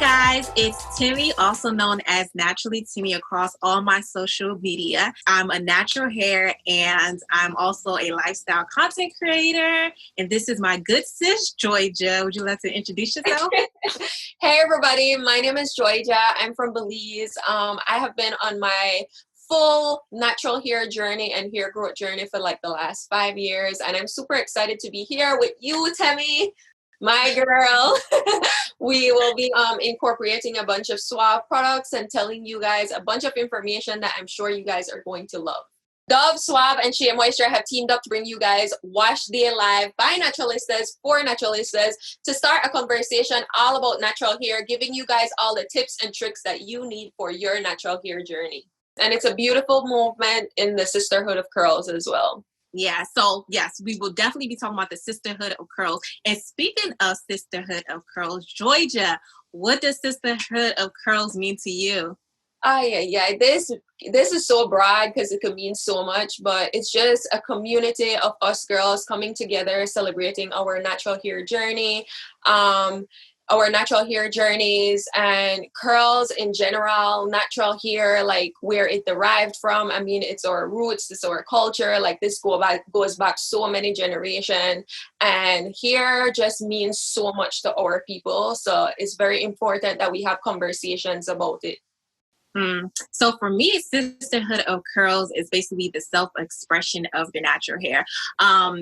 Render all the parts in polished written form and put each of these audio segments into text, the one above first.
guys, it's Temi, also known as Naturally Temi across all my social media. I'm a natural hair and I'm also a lifestyle content creator. And this is my good sis, Joyjah. Would you like to introduce yourself? Hey everybody, my name is Joyjah. I'm from Belize. I have been on my full natural hair journey and hair growth journey for like the last 5 years. And I'm super excited to be here with you, Temi, my girl. We will be incorporating a bunch of Suave products and telling you guys a bunch of information that I'm sure you guys are going to love. Dove, Suave, and Shea Moisture have teamed up to bring you guys Wash Day Live by Naturalistas for Naturalistas to start a conversation all about natural hair, giving you guys all the tips and tricks that you need for your natural hair journey. And it's a beautiful movement in the sisterhood of curls as well. Yeah, so yes, we will definitely be talking about the sisterhood of curls. And speaking of sisterhood of curls, Joyjah, what does sisterhood of curls mean to you? Yeah. This is so broad because it could mean so much, but it's just a community of us girls coming together, celebrating our natural hair journey, our natural hair journeys, and curls in general, natural hair, like where it derived from. I mean, it's our roots, it's our culture. Like this goes back so many generations, and hair just means so much to our people. So it's very important that we have conversations about it. So for me, sisterhood of curls is basically the self-expression of your natural hair. A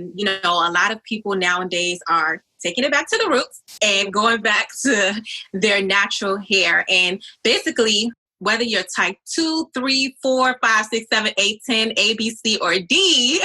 lot of people nowadays are taking it back to the roots and going back to their natural hair. And basically, whether you're type 2, 3, 4, 5, 6, 7, 8, 10, A, B, C, or D,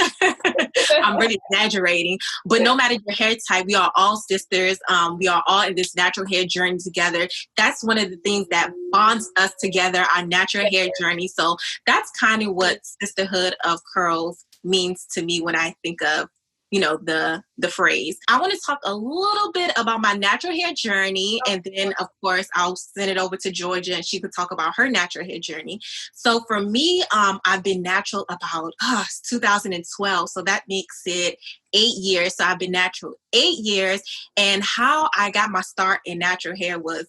I'm really exaggerating. But no matter your hair type, we are all sisters. We are all in this natural hair journey together. That's one of the things that bonds us together, our natural hair journey. So that's kind of what sisterhood of curls means to me when I think of the phrase. I want to talk a little bit about my natural hair journey, and then of course I'll send it over to Joyjah and she could talk about her natural hair journey. So for me, I've been natural about 2012, so that makes it 8 years. So I've been natural 8 years, and how I got my start in natural hair was,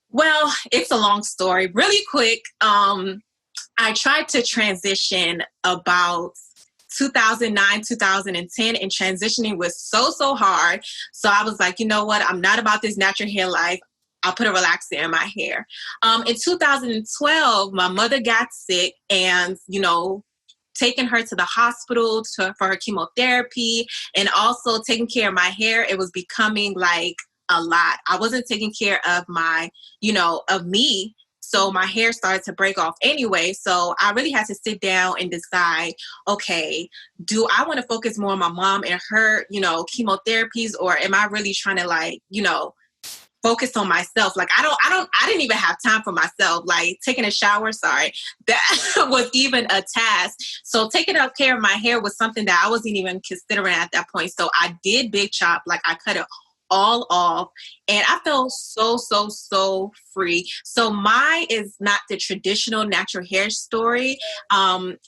well, it's a long story. Really quick, I tried to transition about 2009, 2010, and transitioning was so hard. So I was like, you know what? I'm not about this natural hair life. I'll put a relaxer in my hair. In 2012, my mother got sick, and, taking her to the hospital for her chemotherapy and also taking care of my hair, it was becoming like a lot. I wasn't taking care of of me. So my hair started to break off anyway. So I really had to sit down and decide, okay, do I want to focus more on my mom and her, chemotherapies, or am I really trying to focus on myself? Like I didn't even have time for myself. Like taking a shower, that was even a task. So taking up care of my hair was something that I wasn't even considering at that point. So I did big chop, like I cut it all off, and I felt so free. So mine is not the traditional natural hair story.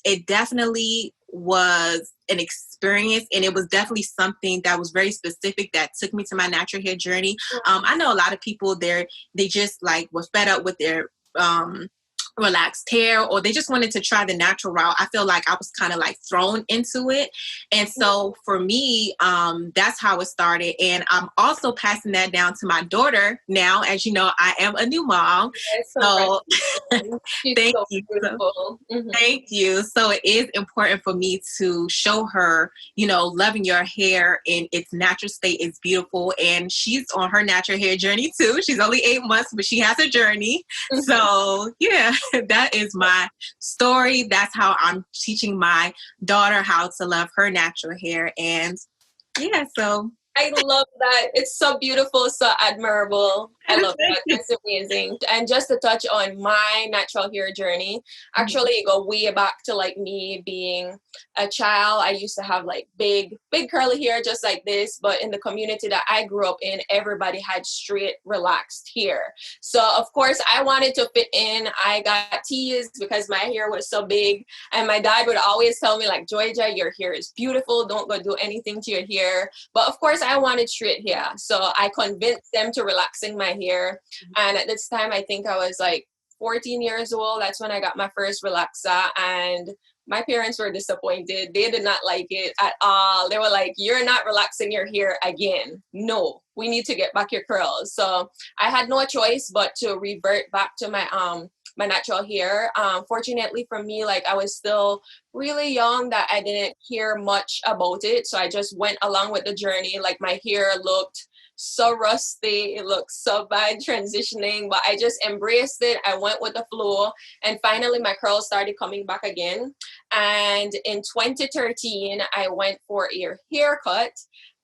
It definitely was an experience, and it was definitely something that was very specific that took me to my natural hair journey. I know a lot of people they just like were fed up with their relaxed hair, or they just wanted to try the natural route. I feel like I was kind of like thrown into it. And so for me, that's how it started. And I'm also passing that down to my daughter now. As you know, I am a new mom. So thank you. Thank you. So it is important for me to show her, loving your hair in its natural state is beautiful. And she's on her natural hair journey too. She's only 8 months, but she has a journey. So yeah. That is my story. That's how I'm teaching my daughter how to love her natural hair. And yeah, so I love that. It's so beautiful, so admirable. I love that. That's amazing. And just to touch on my natural hair journey, actually it go way back to like me being a child. I used to have like big curly hair just like this, but in the community that I grew up in, everybody had straight, relaxed hair. So of course I wanted to fit in. I got teased because my hair was so big, and my dad would always tell me like, Joyjah, your hair is beautiful. Don't go do anything to your hair. But of course I wanted straight hair. So I convinced them to relaxing my my hair. And at this time, I think I was like 14 years old. That's when I got my first relaxer, and my parents were disappointed. They did not like it at all. They were like, "You're not relaxing your hair again. No, we need to get back your curls." So I had no choice but to revert back to my natural hair. Fortunately for me, like I was still really young that I didn't hear much about it. So I just went along with the journey. Like my hair looked so rusty, it looked so bad transitioning, but I just embraced it. I went with the flow, and finally my curls started coming back again. And in 2013, I went for a haircut,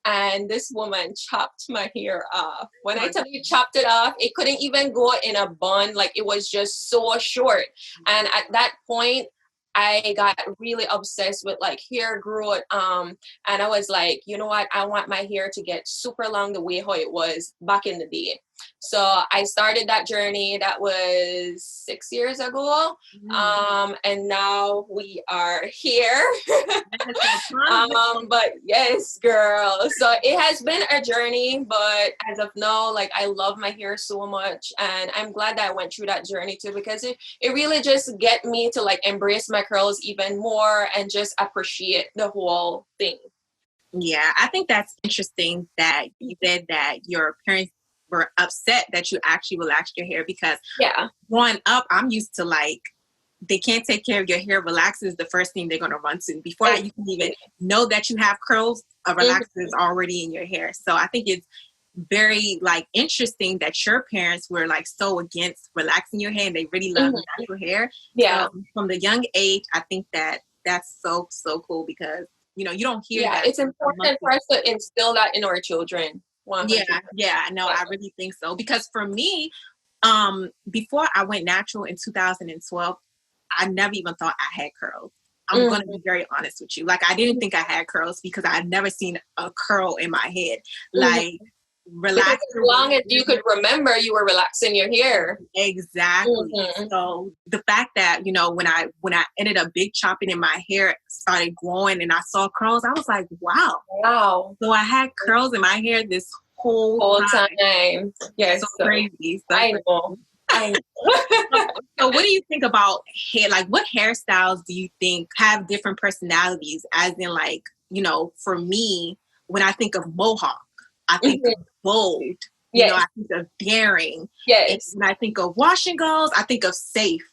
and this woman chopped my hair off. When I tell you chopped it off, it couldn't even go in a bun. Like it was just so short. And at that point, I got really obsessed with like hair growth. And I was like, you know what? I want my hair to get super long the way how it was back in the day. So I started that journey. That was 6 years ago. And now we are here. But yes, girl. So it has been a journey, but as of now, like I love my hair so much. And I'm glad that I went through that journey too, because it really just get me to like embrace my curls even more and just appreciate the whole thing. Yeah, I think that's interesting that you said that your parents were upset that you actually relaxed your hair, because growing up, I'm used to like, they can't take care of your hair. Relaxer is the first thing they're going to run to. Before you can even know that you have curls, a relaxer is already in your hair. So I think it's very like interesting that your parents were like so against relaxing your hair, and they really love natural hair. Yeah. So from the young age, I think that that's so cool, because you know, you don't hear that. It's important for us to instill that in our children. 100%. Yeah, no, I really think so. Because for me, before I went natural in 2012, I never even thought I had curls. I'm going to be very honest with you. Like, I didn't think I had curls because I had never seen a curl in my head. Like, relax. As long as you could remember, you were relaxing your hair. Exactly. So the fact that, you know, when I ended up big chopping and my hair started growing and I saw curls, I was like, wow. So I had curls in my hair this whole time. Yes. So crazy. So I know. So what do you think about hair? Like, what hairstyles do you think have different personalities? As in, like, you know, for me, when I think of mohawk, I think of bold. You know, I think of daring. And when I think of wash and goes, I think of safe.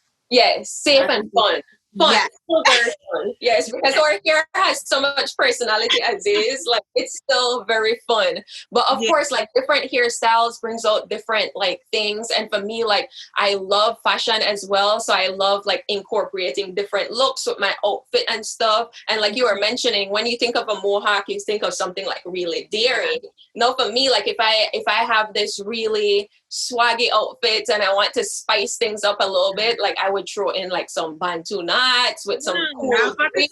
Safe and fun. Yes. Very fun. Yes, because our hair has so much personality as is. Like, it's still very fun. But of course, like, different hairstyles brings out different like things. And for me, like, I love fashion as well. So I love like incorporating different looks with my outfit and stuff. And like you were mentioning, when you think of a mohawk, you think of something like really daring. No, for me, like if I have this really swaggy outfit and I want to spice things up a little bit, like I would throw in like some bantu knots with some cool braids,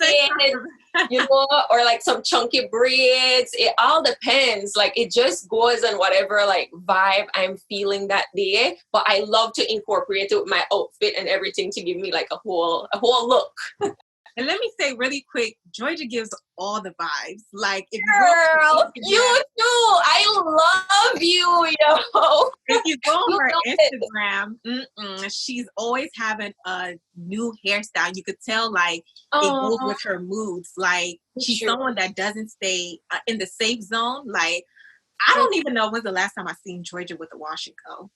you know, or like some chunky braids. It all depends. Like, it just goes on whatever like vibe I'm feeling that day. But I love to incorporate it with my outfit and everything to give me like a whole look. And let me say really quick, Joyjah gives all the vibes. Like, if girl, you too. I love you, yo. If you go on her Instagram, she's always having a new hairstyle. You could tell, like, it goes with her moods. Like, she's someone that doesn't stay in the safe zone. Like, I don't even know when's the last time I seen Joyjah with a wash and go.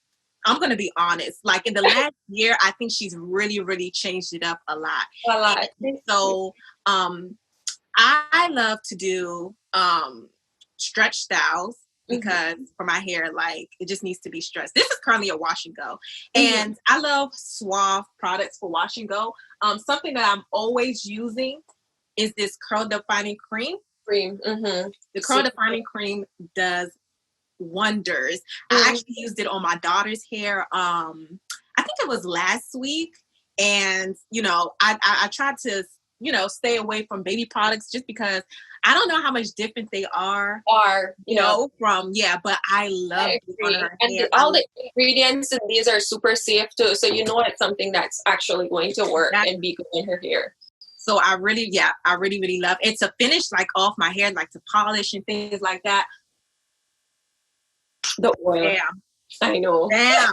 I'm going to be honest. Like, in the last year, I think she's really, really changed it up a lot. And so, I love to do stretch styles because for my hair, like, it just needs to be stretched. This is currently a wash and go. And I love Suave products for wash and go. Something that I'm always using is this curl defining cream. The curl defining cream does wonders. I actually used it on my daughter's hair. I think it was last week. And, you know, I tried to, you know, stay away from baby products just because I don't know how much different they are, you know, from, but I love it on her hair. All the ingredients in these are super safe too. So, you know, it's something that's actually going to work and be good in her hair. So I really, really love it. To finish like off my hair, like to polish and things like that. The oil. I know. Damn.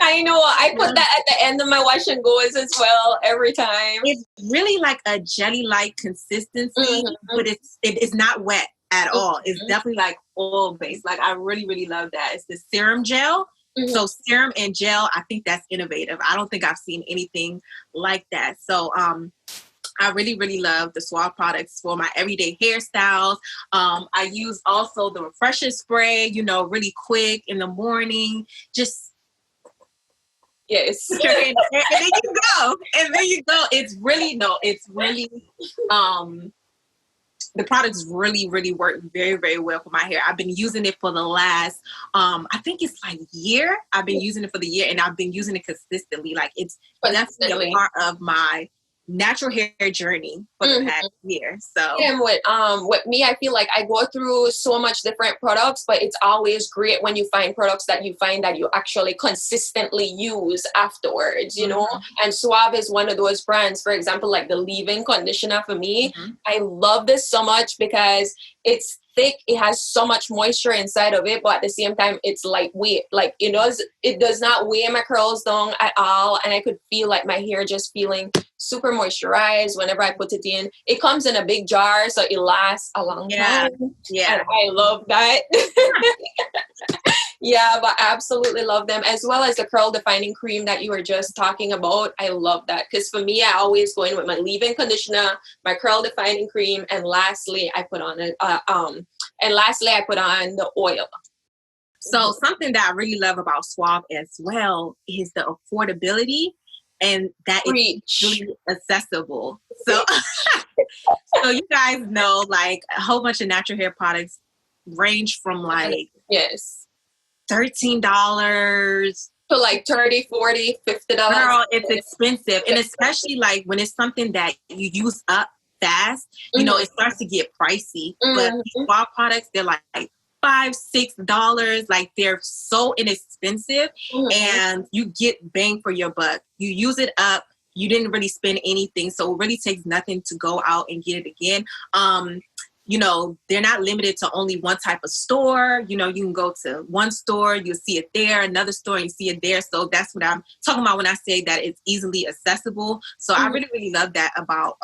I know. I put that at the end of my wash and goes as well every time. It's really like a jelly-like consistency, but it's not wet at all. It's definitely like oil-based. Like, I really, really love that. It's the serum gel. So serum and gel, I think that's innovative. I don't think I've seen anything like that. So I really, really love the Suave products for my everyday hairstyles. I use also the refresher spray, you know, really quick in the morning. Just yes. and there you go. And there you go. It's really the products really, really work very, very well for my hair. I've been using it for the last, I think it's like year. I've been using it for the year, and I've been using it consistently. Like, it's definitely a part of my natural hair journey for the past year. So and with me, I feel like I go through so much different products, but it's always great when you find products that you find that you actually consistently use afterwards, you know. And Suave is one of those brands. For example, like the leave-in conditioner for me, I love this so much because it's thick, it has so much moisture inside of it, but at the same time it's lightweight. Like, it does not weigh my curls down at all, and I could feel like my hair just feeling super moisturized whenever I put it in. It comes in a big jar, so it lasts a long time. Yeah, and I love that. Yeah, but I absolutely love them, as well as the curl defining cream that you were just talking about. I love that because for me, I always go in with my leave-in conditioner, my curl defining cream, and lastly I put on the oil. So something that I really love about Suave as well is the affordability, and that it's really accessible. So so you guys know, like, a whole bunch of natural hair products range from like $13 to like $30, $40, $50. Girl, it's expensive. And especially like when it's something that you use up fast, you know, it starts to get pricey. But these Suave products, they're like $5, $6. Like, they're so inexpensive, and you get bang for your buck. You use it up, you didn't really spend anything, so it really takes nothing to go out and get it again. You know, they're not limited to only one type of store. You know, you can go to one store, you'll see it there, another store, you see it there. So that's what I'm talking about when I say that it's easily accessible. So I really, really love that about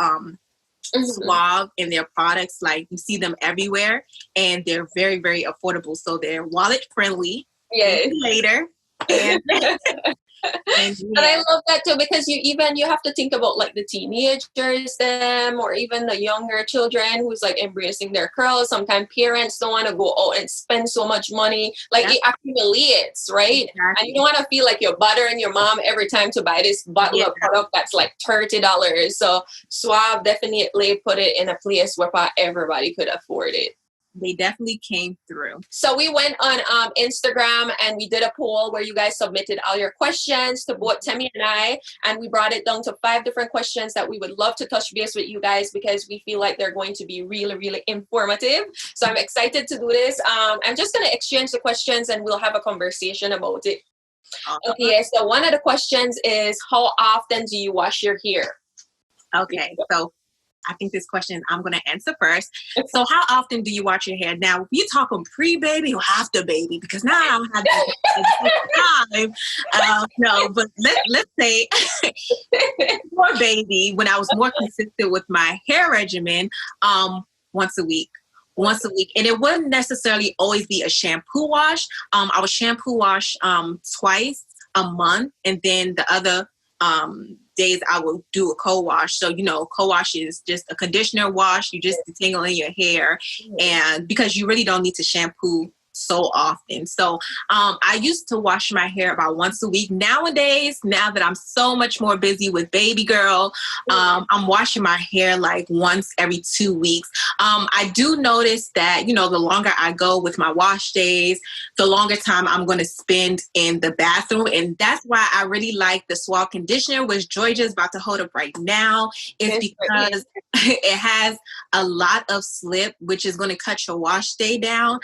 Suave and their products. Like, you see them everywhere, and they're very, very affordable. So they're wallet friendly. Later. And And I love that too, because you have to think about like the teenagers, or even the younger children who's like embracing their curls. Sometimes parents don't want to go out and spend so much money. Like, it accumulates, right? And you don't want to feel like you're buttering your mom every time to buy this bottle of product that's like $30. So Suave definitely put it in a place where everybody could afford it. They definitely came through. So we went on Instagram, and we did a poll where you guys submitted all your questions to both Temi and I, and we brought it down to 5 different questions that we would love to touch base with you guys, because we feel like they're going to be really, really informative. So I'm excited to do this. I'm just going to exchange the questions, and we'll have a conversation about it. Okay, so one of the questions is, how often do you wash your hair? Okay, so I think this question I'm going to answer first. So how often do you wash your hair? Now, you talking pre-baby or after baby? Because now I don't have time. No, but let's say before baby, when I was more consistent with my hair regimen, once a week. And it wouldn't necessarily always be a shampoo wash. I would shampoo wash twice a month, and then the other days I will do a co-wash. So, you know, co-wash is just a conditioner wash. You just detangle in your hair, and because you really don't need to shampoo so often. So I used to wash my hair about once a week. Nowadays, now that I'm so much more busy with baby girl, I'm washing my hair like once every 2 weeks. I do notice that, you know, the longer I go with my wash days, the longer time I'm going to spend in the bathroom. And that's why I really like the Suave conditioner, which Joyjah is about to hold up right now, is because it has a lot of slip, which is going to cut your wash day down.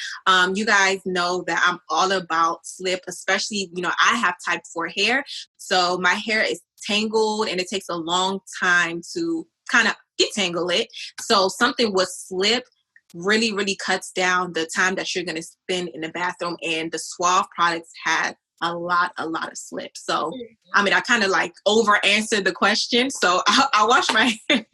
You guys know that I'm all about slip, especially, you know, I have type 4 hair. So my hair is tangled, and it takes a long time to kind of detangle it. So something with slip, really, really cuts down the time that you're going to spend in the bathroom. And the Suave products had a lot of slip. So, I mean, I kind of like over answered the question. So I wash my hair,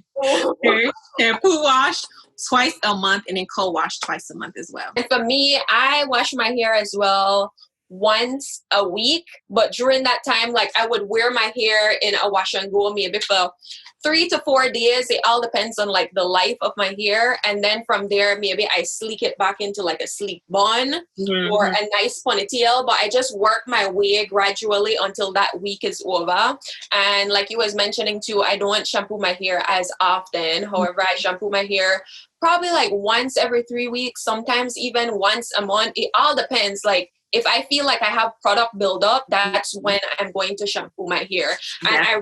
shampoo wash twice a month, and then co-wash twice a month as well. And for me, I wash my hair as well once a week, but during that time, like I would wear my hair in a wash and go maybe for 3 to 4 days. It all depends on like the life of my hair, and then from there maybe I sleek it back into like a sleek bun or a nice ponytail. But I just work my way gradually until that week is over. And like you was mentioning too, I don't shampoo my hair as often. However, I shampoo my hair probably like once every 3 weeks, sometimes even once a month. It all depends. Like if I feel like I have product buildup, that's when I'm going to shampoo my hair. Yeah. And I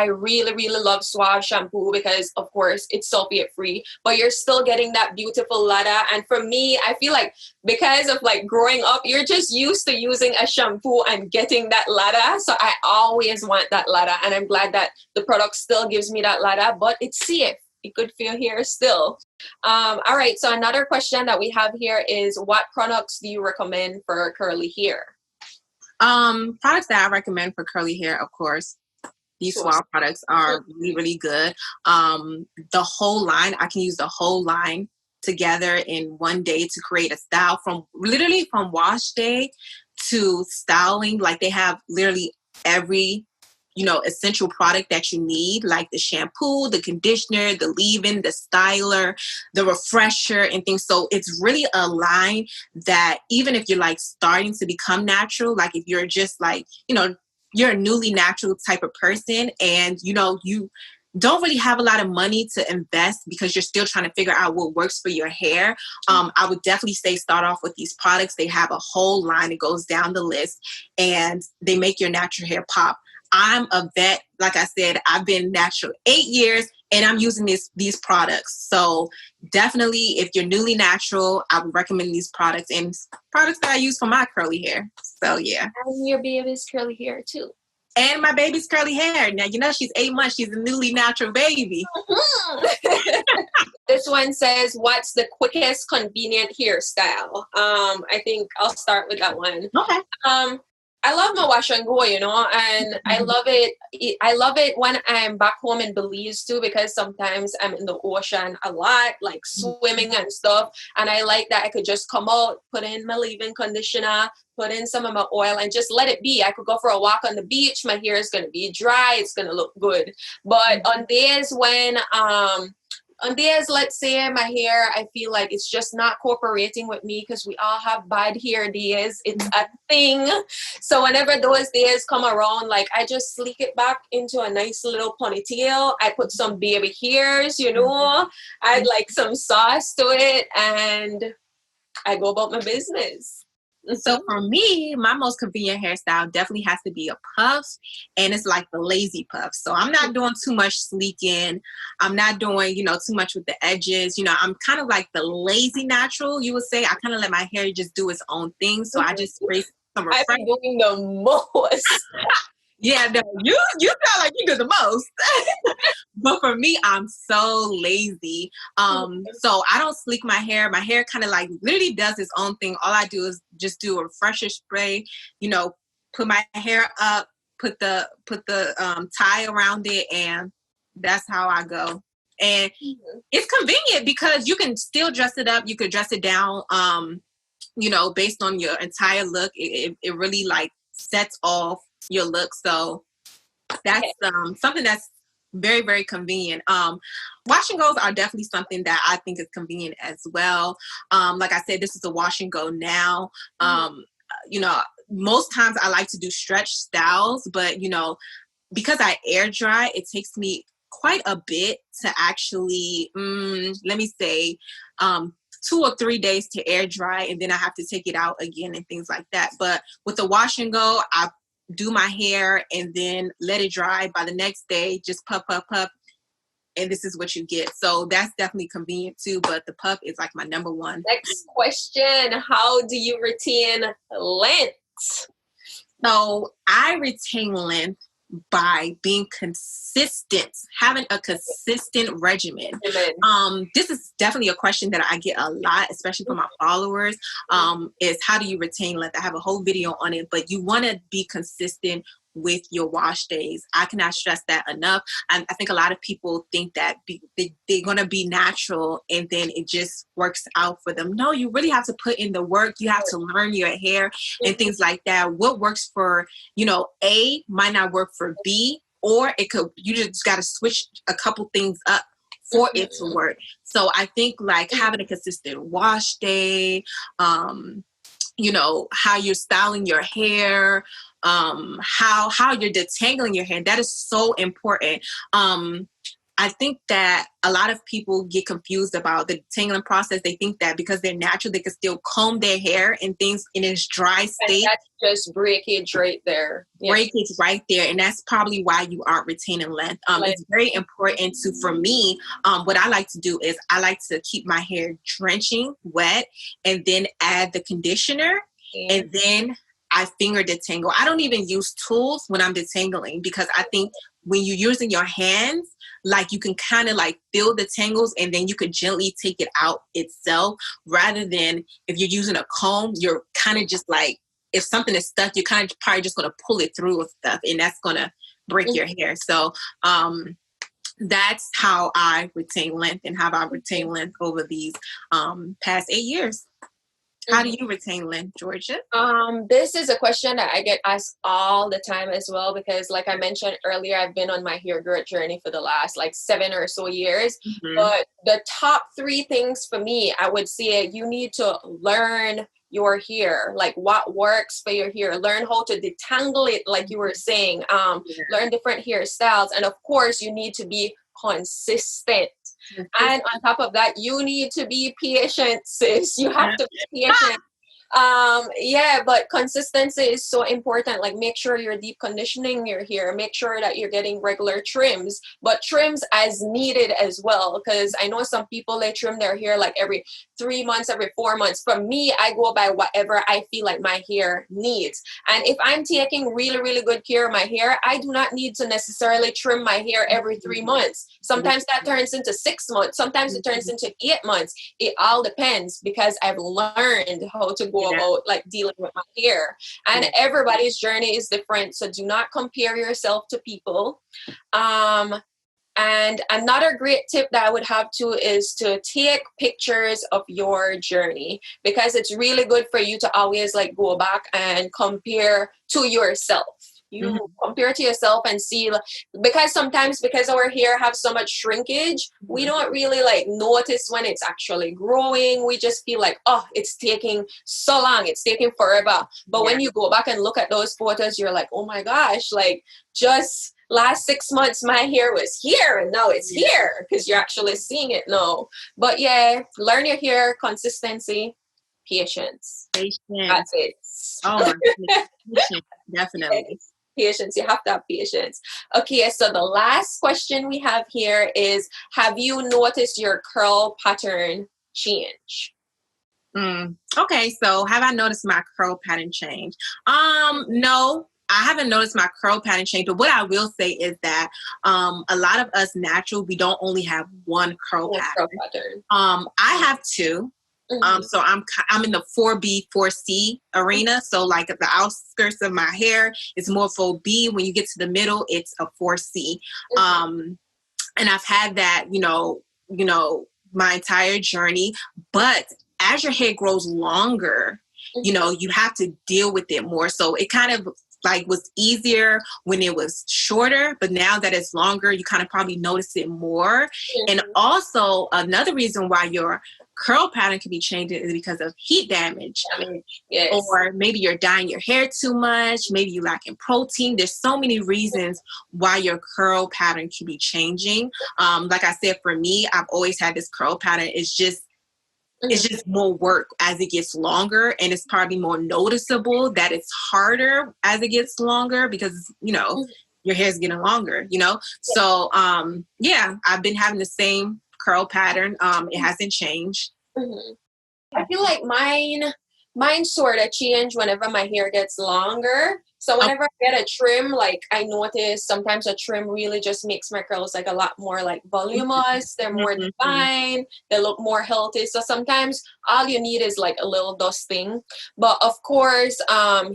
really love Suave shampoo because of course it's sulfate free, but you're still getting that beautiful ladder. And for me, I feel like because of like growing up, you're just used to using a shampoo and getting that ladder. So I always want that ladder. And I'm glad that the product still gives me that ladder, but it's safe. It could feel here still. All right. So another question that we have here is, what products do you recommend for curly hair? Products that I recommend for curly hair, of course, these Suave products are really good. The whole line, I can use the whole line together in one day to create a style from wash day to styling. Like they have literally every essential product that you need, like the shampoo, the conditioner, the leave-in, the styler, the refresher, and things. So it's really a line that even if you're like starting to become natural, like if you're just like, you're a newly natural type of person and, you don't really have a lot of money to invest because you're still trying to figure out what works for your hair, I would definitely say start off with these products. They have a whole line that goes down the list and they make your natural hair pop. I'm a vet. Like I said, I've been natural 8 years and I'm using these products. So definitely if you're newly natural, I would recommend these products and products that I use for my curly hair. So yeah. And your baby's curly hair too. And my baby's curly hair. Now, she's 8 months. She's a newly natural baby. This one says, what's the quickest convenient hairstyle? I think I'll start with that one. Okay. I love my wash and go, and I love it. I love it when I'm back home in Belize too, because sometimes I'm in the ocean a lot, like swimming and stuff. And I like that I could just come out, put in my leave-in conditioner, put in some of my oil and just let it be. I could go for a walk on the beach. My hair is going to be dry. It's going to look good. But on days when, let's say my hair, I feel like it's just not cooperating with me because we all have bad hair days. It's a thing. So whenever those days come around, like I just sleek it back into a nice little ponytail. I put some baby hairs, add like some sauce to it and I go about my business. So for me, my most convenient hairstyle definitely has to be a puff, and it's like the lazy puff. So I'm not doing too much sleeking. I'm not doing, too much with the edges. I'm kind of like the lazy natural, you would say. I kind of let my hair just do its own thing. So I just spray some refresh. I'm doing the most. Yeah, no, you sound like you do the most. But for me, I'm so lazy. So I don't sleek my hair. My hair kind of like literally does its own thing. All I do is just do a refresher spray, put my hair up, put the tie around it, and that's how I go. And it's convenient because you can still dress it up. You could dress it down, based on your entire look. It really like sets off your look. So that's something that's very, very convenient. Wash and goes are definitely something that I think is convenient as well. Like I said, this is a wash and go now. Most times I like to do stretch styles, but because I air dry, it takes me quite a bit to actually, let me say, 2 or 3 days to air dry, and then I have to take it out again and things like that. But with the wash and go, I do my hair and then let it dry. By the next day, just puff, and this is what you get. So that's definitely convenient too, but the puff is like my number one. Next question, how do you retain length? So I retain length by being consistent, having a consistent regimen. This is definitely a question that I get a lot, especially from my followers, is how do you retain length? I have a whole video on it, but you want to be consistent with your wash days. I cannot stress that enough. I think a lot of people think that they're going to be natural and then it just works out for them. No, you really have to put in the work. You have to learn your hair and things like that. What works for, A might not work for B, or you just got to switch a couple things up for it to work. So I think like having a consistent wash day, how you're styling your hair, how you're detangling your hair. That is so important. I think that a lot of people get confused about the detangling process. They think that because they're natural, they can still comb their hair and things in its dry state. And that's just breakage right there. Breakage right there. And that's probably why you aren't retaining length. It's very important for me, what I like to do is I like to keep my hair drenching wet and then add the conditioner and then I finger detangle. I don't even use tools when I'm detangling because I think when you're using your hands, like you can kind of like feel the tangles and then you could gently take it out itself, rather than if you're using a comb, you're kind of just like, if something is stuck, you're kind of probably just going to pull it through with stuff and that's going to break your hair. So that's how I retain length and how I retain length over these past 8 years. How do you retain length, Joyjah? This is a question that I get asked all the time as well, because like I mentioned earlier, I've been on my hair growth journey for the last like 7 or so years. But the top 3 things for me, I would say you need to learn your hair, like what works for your hair, learn how to detangle it, like you were saying, learn different hairstyles. And of course, you need to be consistent. And on top of that, you need to be patient, sis. You have to be patient. But consistency is so important. Like, make sure you're deep conditioning your hair, make sure that you're getting regular trims, but trims as needed as well, because I know some people, they trim their hair like every 3 months, every 4 months. For me, I go by whatever I feel like my hair needs. And if I'm taking really, really good care of my hair, I do not need to necessarily trim my hair every 3 months. Sometimes that turns into 6 months, sometimes it turns into 8 months. It all depends, because I've learned how to go about like dealing with my hair. And everybody's journey is different, so do not compare yourself to people. And another great tip that I would have too is to take pictures of your journey, because it's really good for you to always like go back and compare to yourself. You compare to yourself and see, because sometimes, because our hair have so much shrinkage, we don't really like notice when it's actually growing. We just feel like, oh, it's taking so long, it's taking forever. But when you go back and look at those photos, you're like, oh my gosh, like just last 6 months my hair was here and now it's here, because you're actually seeing it now. But learn your hair, consistency, patience. That's it. Oh my goodness. Patience, definitely. Patience. You have to have patience. Okay, so the last question we have here is, have you noticed your curl pattern change? Okay, so have I noticed my curl pattern change? No, I haven't noticed my curl pattern change, but what I will say is that a lot of us natural, we don't only have one curl pattern. I have 2. So I'm in the 4B, 4C arena. So like at the outskirts of my hair, it's more 4B. When you get to the middle, it's a 4C. And I've had that, my entire journey. But as your hair grows longer, you have to deal with it more. So it kind of like was easier when it was shorter, but now that it's longer, you kind of probably notice it more. And also another reason why your curl pattern can be changing is because of heat damage. Or maybe you're dyeing your hair too much, maybe you lack in protein. There's so many reasons why your curl pattern can be changing. Like I said, for me, I've always had this curl pattern. It's just more work as it gets longer, and it's probably more noticeable that it's harder as it gets longer because, your hair's getting longer, So, I've been having the same curl pattern. It hasn't changed. I feel like Mine sort of change whenever my hair gets longer. So whenever I get a trim, like I notice sometimes a trim really just makes my curls like a lot more like voluminous. They're more defined. They look more healthy. So sometimes all you need is like a little dusting. But of course,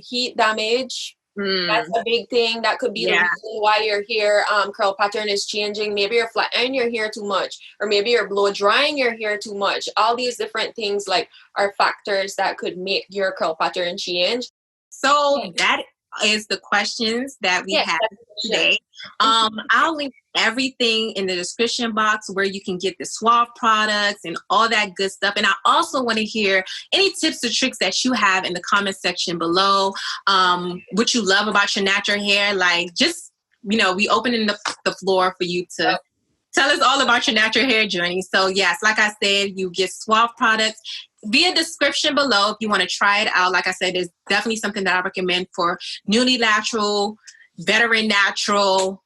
heat damage. That's a big thing. That could be the reason why your hair curl pattern is changing. Maybe you're flattening your hair too much, or maybe you're blow drying your hair too much. All these different things like are factors that could make your curl pattern change. So that is the questions that we have today. I'll link everything in the description box where you can get the Suave products and all that good stuff. And I also want to hear any tips or tricks that you have in the comment section below. What you love about your natural hair. Like, just, we opening the floor for you to tell us all about your natural hair journey. So yes, like I said, you get Suave products via description below if you want to try it out. Like I said, it's definitely something that I recommend for newly natural, veteran natural,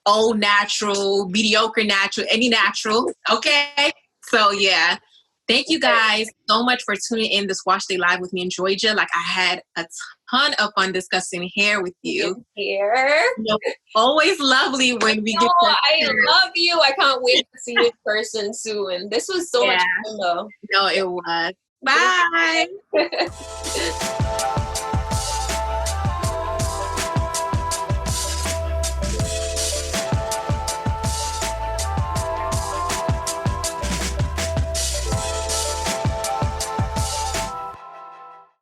old natural, mediocre natural, any natural. Okay. So yeah. Thank you guys so much for tuning in this Wash Day Live with me and Joyjah. Like, I had a ton of fun discussing hair with you. Always lovely when we get to I love you. I can't wait to see you in person soon. This was so much fun though. No, it was. Bye.